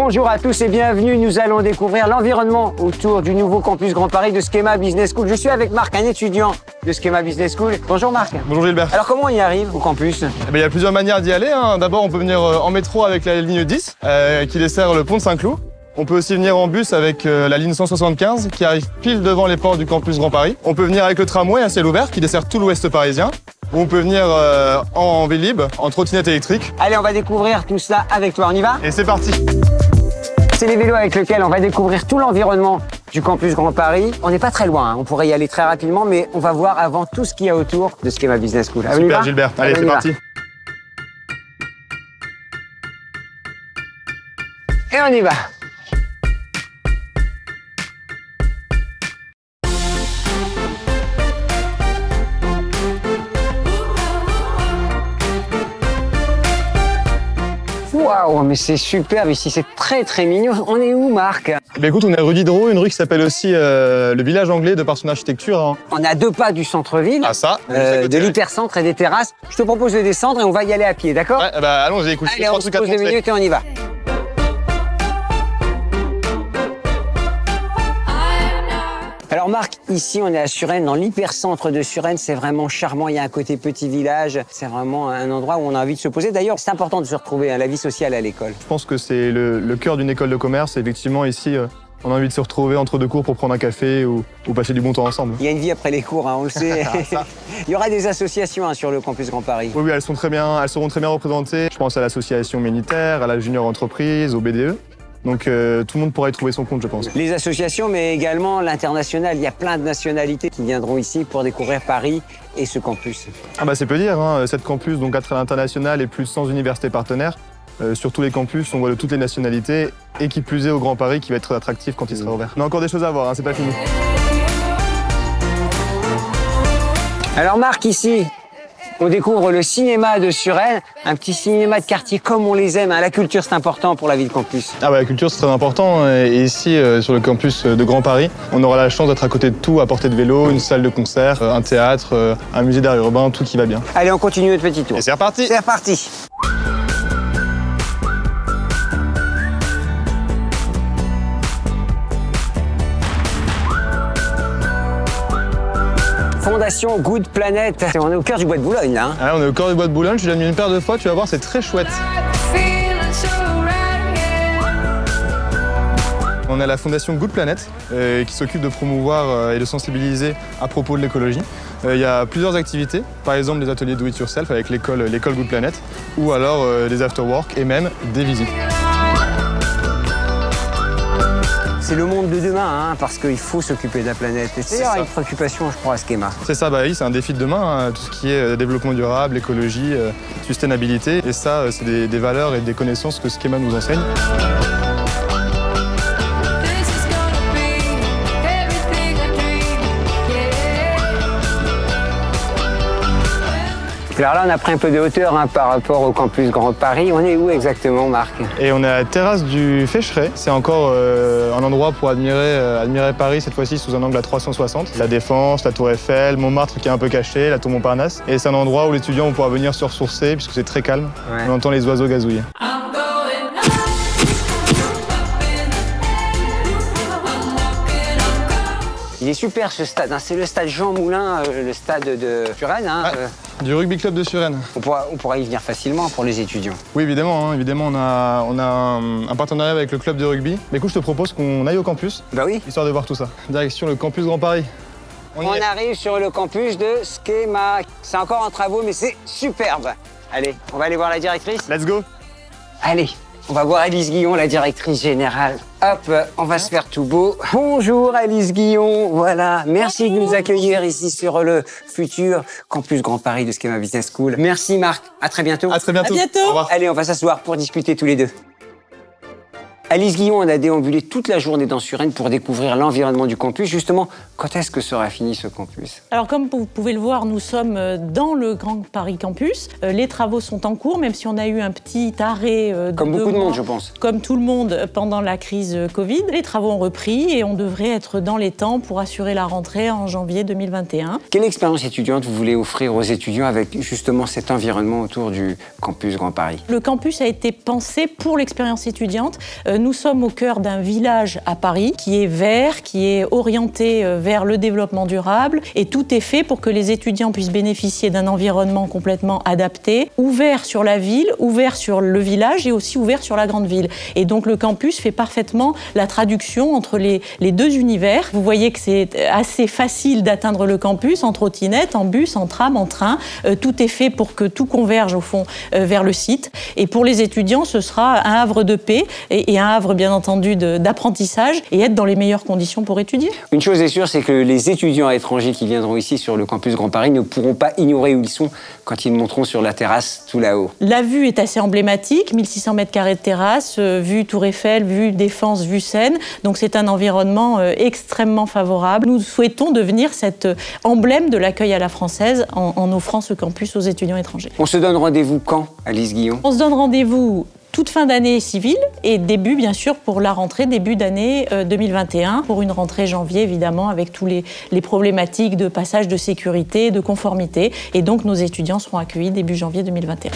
Bonjour à tous et bienvenue. Nous allons découvrir l'environnement autour du nouveau campus Grand Paris de Schema Business School. Je suis avec Marc, un étudiant de Schema Business School. Bonjour Marc. Bonjour Gilbert. Alors comment on y arrive au campus? Il y a plusieurs manières d'y aller. D'abord, on peut venir en métro avec la ligne 10 qui dessert le pont de Saint-Cloud. On peut aussi venir en bus avec la ligne 175 qui arrive pile devant les portes du campus Grand Paris. On peut venir avec le tramway à ciel ouvert qui dessert tout l'ouest parisien. Ou on peut venir en Vélib, en trottinette électrique. Allez, on va découvrir tout cela avec toi. On y va? Et c'est parti. C'est les vélos avec lesquels on va découvrir tout l'environnement du campus Grand Paris. On n'est pas très loin, on pourrait y aller très rapidement, mais on va voir avant tout ce qu'il y a autour de Schema Business School. Super Gilbert, allez c'est parti. Et on y va. Waouh, mais c'est superbe ici, c'est très mignon. On est où, Marc? Écoute, on est rue Diderot, une rue qui s'appelle aussi le village anglais de par son architecture. On est à 2 pas du centre-ville, de l'hypercentre et des terrasses. Je te propose de descendre et on va y aller à pied, d'accord? Ouais, bah allons-y, écoute, allez, on se pose 2 minutes et on y va. Alors Marc, ici on est à Suresnes, dans l'hypercentre de Suresnes, c'est vraiment charmant, il y a un côté petit village, c'est vraiment un endroit où on a envie de se poser. D'ailleurs, c'est important de se retrouver, la vie sociale à l'école. Je pense que c'est le cœur d'une école de commerce, effectivement ici on a envie de se retrouver entre 2 cours pour prendre un café ou passer du bon temps ensemble. Il y a une vie après les cours, on le sait. Il y aura des associations sur le campus Grand Paris. Oui, elles seront très bien représentées. Je pense à l'association Ménitaire, à la Junior Entreprise, au BDE. Donc tout le monde pourra y trouver son compte, je pense. Les associations, mais également l'international. Il y a plein de nationalités qui viendront ici pour découvrir Paris et ce campus. Ah bah c'est peu dire, cette campus donc à travers l'international et plus de 100 universités partenaires. Sur tous les campus, on voit de toutes les nationalités et qui plus est au Grand Paris qui va être attractif quand il sera ouvert. On a encore des choses à voir, c'est pas fini. Alors Marc, ici, on découvre le cinéma de Suresnes, un petit cinéma de quartier comme on les aime. La culture, c'est important pour la vie de campus. Ah bah, la culture, c'est très important. Et ici, sur le campus de Grand Paris, on aura la chance d'être à côté de tout, à portée de vélo, une salle de concert, un théâtre, un musée d'art urbain, tout qui va bien. Allez, on continue notre petit tour. Et c'est reparti. C'est reparti. Fondation Good Planet. On est au cœur du bois de Boulogne, là. Ah, on est au cœur du bois de Boulogne, je suis venu une paire de fois, tu vas voir, c'est très chouette. On a la Fondation Good Planet qui s'occupe de promouvoir et de sensibiliser à propos de l'écologie. Il y a plusieurs activités, par exemple des ateliers do it yourself avec l'école Good Planet ou alors des after-work et même des visites. C'est le monde de demain, parce qu'il faut s'occuper de la planète. Et c'est une préoccupation, je crois, à Schema. C'est ça, bah oui, c'est un défi de demain, tout ce qui est développement durable, écologie, sustainabilité. Et ça, c'est des valeurs et des connaissances que Schema nous enseigne. Alors là, on a pris un peu de hauteur par rapport au campus Grand Paris. On est où exactement, Marc? Et on est à la terrasse du Fécheret. C'est encore un endroit pour admirer Paris, cette fois-ci sous un angle à 360. La Défense, la Tour Eiffel, Montmartre qui est un peu caché, la Tour Montparnasse. Et c'est un endroit où les étudiants vont pouvoir venir se ressourcer puisque c'est très calme. Ouais. On entend les oiseaux gazouiller. Il est super ce stade, c'est le stade Jean Moulin, le stade de Suresnes. Du rugby club de Suresnes. On pourra y venir facilement pour les étudiants. Oui, évidemment, on a un partenariat avec le club de rugby. Mais écoute, je te propose qu'on aille au campus. Bah oui. Histoire de voir tout ça. Direction le campus Grand Paris. On arrive sur le campus de Schema. C'est encore en travaux, mais c'est superbe. Allez, on va aller voir la directrice. Let's go. Allez. On va voir Alice Guillon, la directrice générale. Hop, on va se faire tout beau. Bonjour Alice Guillon, voilà. Merci de nous accueillir ici sur le futur campus Grand Paris de Schema Business School. Merci Marc, à très bientôt. À très bientôt. À bientôt. Au revoir. Allez, on va s'asseoir pour discuter tous les deux. Alice Guillon, on a déambulé toute la journée dans Suresnes pour découvrir l'environnement du campus. Justement, quand est-ce que sera fini ce campus? Alors, comme vous pouvez le voir, nous sommes dans le Grand Paris Campus. Les travaux sont en cours, même si on a eu un petit arrêt comme beaucoup de monde, je pense. Comme tout le monde pendant la crise Covid. Les travaux ont repris et on devrait être dans les temps pour assurer la rentrée en janvier 2021. Quelle expérience étudiante vous voulez offrir aux étudiants avec justement cet environnement autour du campus Grand Paris? Le campus a été pensé pour l'expérience étudiante. Nous sommes au cœur d'un village à Paris qui est vert, qui est orienté vers le développement durable et tout est fait pour que les étudiants puissent bénéficier d'un environnement complètement adapté, ouvert sur la ville, ouvert sur le village et aussi ouvert sur la grande ville. Et donc le campus fait parfaitement la traduction entre les deux univers. Vous voyez que c'est assez facile d'atteindre le campus en trottinette, en bus, en tram, en train. Tout est fait pour que tout converge au fond vers le site. Et pour les étudiants, ce sera un havre de paix et un havre bien entendu d'apprentissage et être dans les meilleures conditions pour étudier. Une chose est sûre, c'est que les étudiants étrangers qui viendront ici sur le campus Grand Paris ne pourront pas ignorer où ils sont quand ils monteront sur la terrasse tout là-haut. La vue est assez emblématique, 1600 mètres carrés de terrasse, vue Tour Eiffel, vue Défense, vue Seine. Donc c'est un environnement extrêmement favorable. Nous souhaitons devenir cet emblème de l'accueil à la française en offrant ce campus aux étudiants étrangers. On se donne rendez-vous quand, Alice Guillon? On se donne rendez-vous toute fin d'année civile et début, bien sûr, pour la rentrée, début d'année 2021, pour une rentrée janvier, évidemment, avec tous les problématiques de passage de sécurité, de conformité. Et donc, nos étudiants seront accueillis début janvier 2021.